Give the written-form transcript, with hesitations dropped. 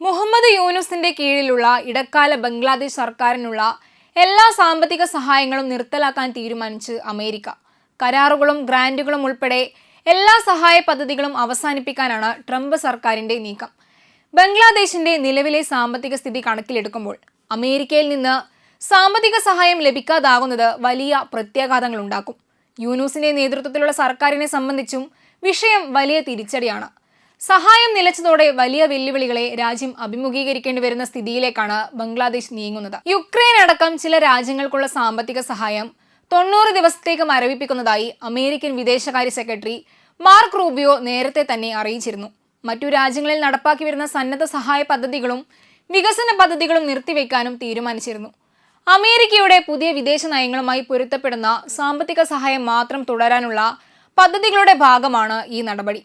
മുഹമ്മദ് യൂനുസിന്റെ കീഴിലുള്ള ഇടക്കാല ബംഗ്ലാദേശ് സർക്കാരിനുള്ള എല്ലാ സാമ്പത്തിക സഹായങ്ങളും നിർത്തലാക്കാൻ തീരുമാനിച്ച് അമേരിക്ക. കരാറുകളും ഗ്രാന്റുകളും ഉൾപ്പെടെ എല്ലാ സഹായ പദ്ധതികളും അവസാനിപ്പിക്കാനാണ് ട്രംപ് സർക്കാരിന്റെ നീക്കം. ബംഗ്ലാദേശിന്റെ നിലവിലെ സാമ്പത്തിക സ്ഥിതി കണക്കിലെടുക്കുമ്പോൾ അമേരിക്കയിൽ നിന്ന് സാമ്പത്തിക സഹായം ലഭിക്കാതാകുന്നത് വലിയ പ്രത്യാഘാതങ്ങൾ ഉണ്ടാക്കും. യൂനുസിന്റെ നേതൃത്വത്തിലുള്ള സർക്കാരിനെ സംബന്ധിച്ചും വിഷയം വലിയ തിരിച്ചടിയാണ്. സഹായം നിലച്ചതോടെ വലിയ വെല്ലുവിളികളെ രാജ്യം അഭിമുഖീകരിക്കേണ്ടി വരുന്ന സ്ഥിതിയിലേക്കാണ് ബംഗ്ലാദേശ് നീങ്ങുന്നത്. യുക്രൈൻ അടക്കം ചില രാജ്യങ്ങൾക്കുള്ള സാമ്പത്തിക സഹായം 90 ദിവസത്തേക്ക് മരവിപ്പിക്കുന്നതായി അമേരിക്കൻ വിദേശകാര്യ സെക്രട്ടറി മാർക്ക് റൂബിയോ നേരത്തെ തന്നെ അറിയിച്ചിരുന്നു. മറ്റു രാജ്യങ്ങളിൽ നടപ്പാക്കി വരുന്ന സന്നദ്ധ സഹായ പദ്ധതികളും വികസന പദ്ധതികളും നിർത്തിവെക്കാനും തീരുമാനിച്ചിരുന്നു. അമേരിക്കയുടെ പുതിയ വിദേശ നയങ്ങളുമായി പൊരുത്തപ്പെടുന്ന സാമ്പത്തിക സഹായം മാത്രം തുടരാനുള്ള പദ്ധതികളുടെ ഭാഗമാണ് ഈ നടപടി.